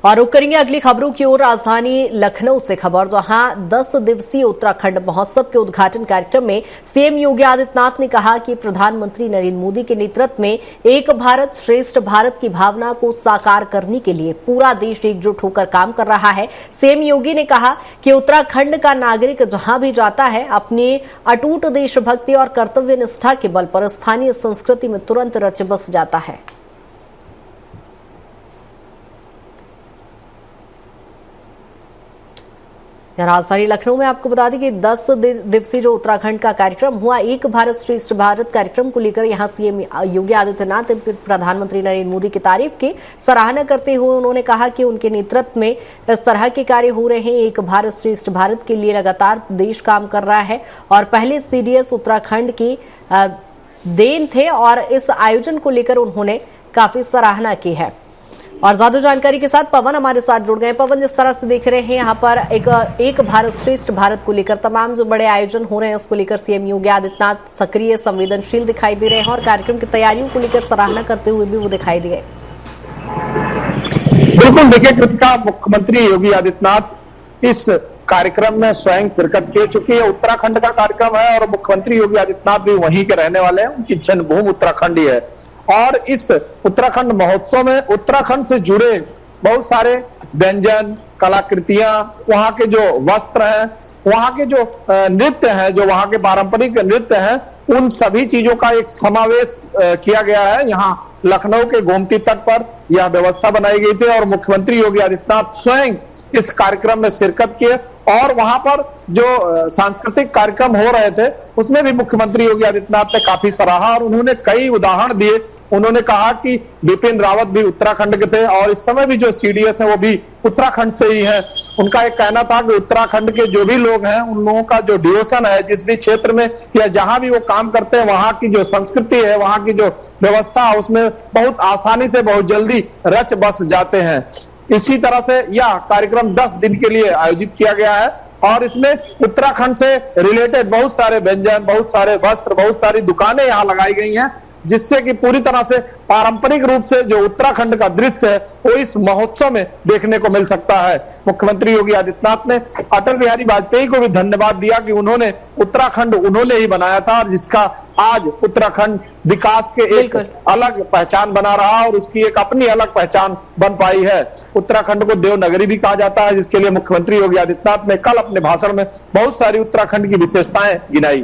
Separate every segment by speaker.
Speaker 1: और रुक करेंगे अगली खबरों की ओर। राजधानी लखनऊ से खबर, जहां 10 दिवसीय उत्तराखंड महोत्सव के उद्घाटन कार्यक्रम में सीएम योगी आदित्यनाथ ने कहा कि प्रधानमंत्री नरेंद्र मोदी के नेतृत्व में एक भारत श्रेष्ठ भारत की भावना को साकार करने के लिए पूरा देश एकजुट होकर काम कर रहा है। सीएम योगी ने कहा कि उत्तराखंड का नागरिक जहां भी जाता है अपनी अटूट देशभक्ति और कर्तव्य निष्ठा के बल पर स्थानीय संस्कृति में तुरंत रच बस जाता है। राजधानी लखनऊ में आपको बता दें कि 10 दिवसीय जो उत्तराखंड का कार्यक्रम हुआ, एक भारत श्रेष्ठ भारत कार्यक्रम को लेकर यहां सीएम योगी आदित्यनाथ ने प्रधानमंत्री नरेंद्र मोदी की तारीफ की। सराहना करते हुए उन्होंने कहा कि उनके नेतृत्व में इस तरह के कार्य हो रहे हैं। एक भारत श्रेष्ठ भारत के लिए लगातार देश काम कर रहा है और पहले सीडीएस उत्तराखंड की देन थे और इस आयोजन को लेकर उन्होंने काफी सराहना की है। और ज्यादा जानकारी के साथ पवन हमारे साथ जुड़ गए। पवन, जिस तरह से देख रहे हैं यहाँ पर एक भारत श्रेष्ठ भारत को लेकर तमाम जो बड़े आयोजन हो रहे हैं उसको लेकर सीएम योगी आदित्यनाथ सक्रिय संवेदनशील दिखाई दे रहे हैं और कार्यक्रम की तैयारियों को लेकर सराहना करते हुए भी वो दिखाई दिए।
Speaker 2: बिल्कुल, देखिए कृतिका, मुख्यमंत्री योगी आदित्यनाथ इस कार्यक्रम में स्वयं शिरकत किए, चूंकि ये उत्तराखंड का कार्यक्रम है और मुख्यमंत्री योगी आदित्यनाथ भी वहीं के रहने वाले हैं, उनकी जन्मभूमि उत्तराखंड ही है। और इस उत्तराखंड महोत्सव में उत्तराखंड से जुड़े बहुत सारे व्यंजन, कलाकृतियां, वहां के जो वस्त्र हैं, वहां के जो नृत्य हैं, जो वहां के पारंपरिक नृत्य हैं, उन सभी चीजों का एक समावेश किया गया है। यहाँ लखनऊ के गोमती तट पर यह व्यवस्था बनाई गई थी और मुख्यमंत्री योगी आदित्यनाथ स्वयं इस कार्यक्रम में शिरकत किए और वहां पर जो सांस्कृतिक कार्यक्रम हो रहे थे उसमें भी मुख्यमंत्री योगी आदित्यनाथ ने काफी सराहा और उन्होंने कई उदाहरण दिए। उन्होंने कहा कि बिपिन रावत भी उत्तराखंड के थे और इस समय भी जो सीडीएस है वो भी उत्तराखंड से ही है। उनका एक कहना था कि उत्तराखंड के जो भी लोग हैं उन लोगों का जो डिवोशन है, जिस भी क्षेत्र में या जहां भी वो काम करते हैं, वहां की जो संस्कृति है, वहां की जो व्यवस्था है, उसमें बहुत आसानी से बहुत जल्दी रच बस जाते हैं। इसी तरह से यह कार्यक्रम 10 दिन के लिए आयोजित किया गया है और इसमें उत्तराखंड से रिलेटेड बहुत सारे व्यंजन, बहुत सारे वस्त्र, बहुत सारी दुकानें यहाँ लगाई गई हैं, जिससे कि पूरी तरह से पारंपरिक रूप से जो उत्तराखंड का दृश्य है वो इस महोत्सव में देखने को मिल सकता है। मुख्यमंत्री योगी आदित्यनाथ ने अटल बिहारी वाजपेयी को भी धन्यवाद दिया कि उन्होंने उत्तराखंड उन्होंने ही बनाया था और जिसका आज उत्तराखंड विकास के एक अलग पहचान बना रहा और उसकी एक अपनी अलग पहचान बन पाई है। उत्तराखंड को देवनगरी भी कहा जाता है, जिसके लिए मुख्यमंत्री योगी आदित्यनाथ ने कल अपने भाषण में बहुत सारी उत्तराखंड की विशेषताएं गिनाई।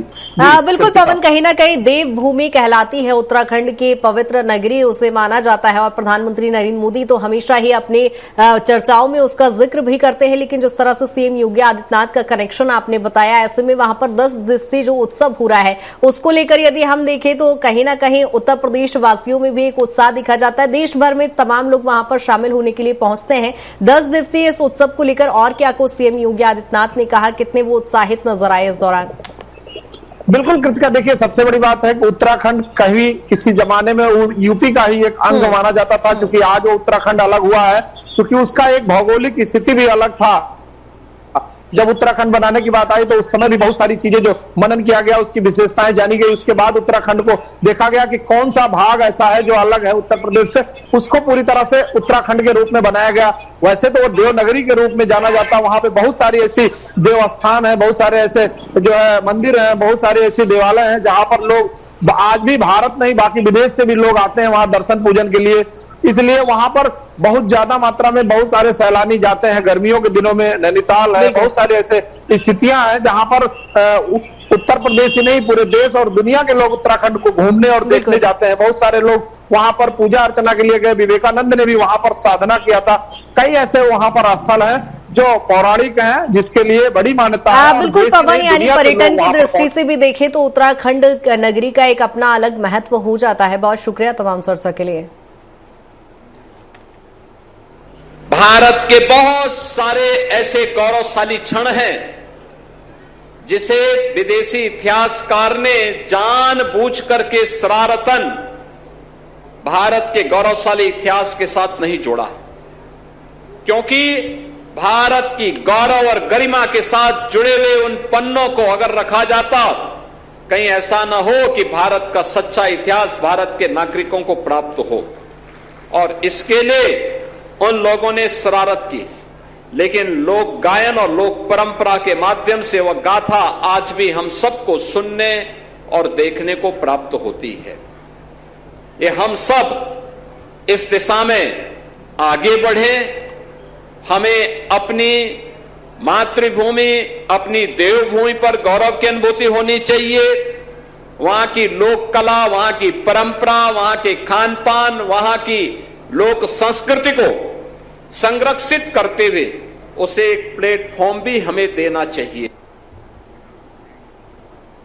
Speaker 1: बिल्कुल पवन, कहीं ना कहीं देवभूमि कहलाती है उत्तराखंड की पवित्र नगरी, उसे माना जाता है और प्रधानमंत्री नरेंद्र मोदी तो हमेशा ही अपनी चर्चाओं में उसका जिक्र भी करते हैं। लेकिन जिस तरह से सीएम योगी आदित्यनाथ का कनेक्शन आपने बताया, ऐसे में वहां पर 10 दिवसीय जो उत्सव हो रहा है उसको लेकर यदि हम देखें तो कहीं ना कहीं उत्तर प्रदेश वासियों में भी एक उत्साह दिखा जाता है। देश भर में तमाम लोग वहां पर शामिल होने के लिए पहुंचते हैं। 10 दिवसीय इस उत्सव को लेकर और क्या कुछ सीएम योगी आदित्यनाथ ने कहा, कितने वो उत्साहित नजर आए इस दौरान?
Speaker 2: बिल्कुल कृतिका, देखिए सबसे बड़ी बात है कि उत्तराखंड कहीं किसी जमाने में यूपी का ही एक अंग माना जाता था, क्योंकि आज वो उत्तराखंड अलग हुआ है, क्योंकि उसका एक भौगोलिक स्थिति भी अलग था। जब उत्तराखंड बनाने की बात आई तो उस समय भी बहुत सारी चीजें जो मनन किया गया, उसकी विशेषताएं जानी गई। उसके बाद उत्तराखंड को देखा गया कि कौन सा भाग ऐसा है जो अलग है उत्तर प्रदेश से, उसको पूरी तरह से उत्तराखंड के रूप में बनाया गया। वैसे तो वो देवनगरी के रूप में जाना जाता, वहां पे बहुत सारी ऐसी देवस्थान है, बहुत सारे ऐसे जो है मंदिर है, बहुत सारे ऐसे देवालय हैं जहां पर लोग आज भी भारत नहीं बाकी विदेश से भी लोग आते हैं वहां दर्शन पूजन के लिए। इसलिए वहां पर बहुत ज्यादा मात्रा में बहुत सारे सैलानी जाते हैं। गर्मियों के दिनों में नैनीताल है, बहुत सारे ऐसे स्थितियां हैं जहां पर उत्तर प्रदेश ही नहीं पूरे देश और दुनिया के लोग उत्तराखंड को घूमने और देखने जाते हैं। बहुत सारे लोग वहां पर पूजा अर्चना के लिए गए। विवेकानंद ने भी वहां पर साधना किया था। कई ऐसे वहां पर स्थल हैं जो पौराणिक हैं, जिसके लिए बड़ी मान्यता है।
Speaker 1: बिल्कुल पवन, यानी पर्यटन की दृष्टि से भी देखें तो उत्तराखंड नगरी का एक अपना अलग महत्व हो जाता है। बहुत शुक्रिया तमाम चर्चा के लिए।
Speaker 3: भारत के बहुत सारे ऐसे गौरवशाली क्षण हैं जिसे विदेशी इतिहासकार ने जानबूझ करके शरारतन भारत के गौरवशाली इतिहास के साथ नहीं जोड़ा, क्योंकि भारत की गौरव और गरिमा के साथ जुड़े हुए उन पन्नों को अगर रखा जाता, कहीं ऐसा न हो कि भारत का सच्चा इतिहास भारत के नागरिकों को प्राप्त हो। और इसके लिए उन लोगों ने शरारत की, लेकिन लोक गायन और लोक परंपरा के माध्यम से वह गाथा आज भी हम सबको सुनने और देखने को प्राप्त होती है। ये हम सब इस दिशा में आगे बढ़े। हमें अपनी मातृभूमि, अपनी देवभूमि पर गौरव की अनुभूति होनी चाहिए। वहां की लोक कला, वहां की परंपरा, वहां के खान पान, वहां की लोक संस्कृति को संरक्षित करते हुए उसे एक प्लेटफॉर्म भी हमें देना चाहिए।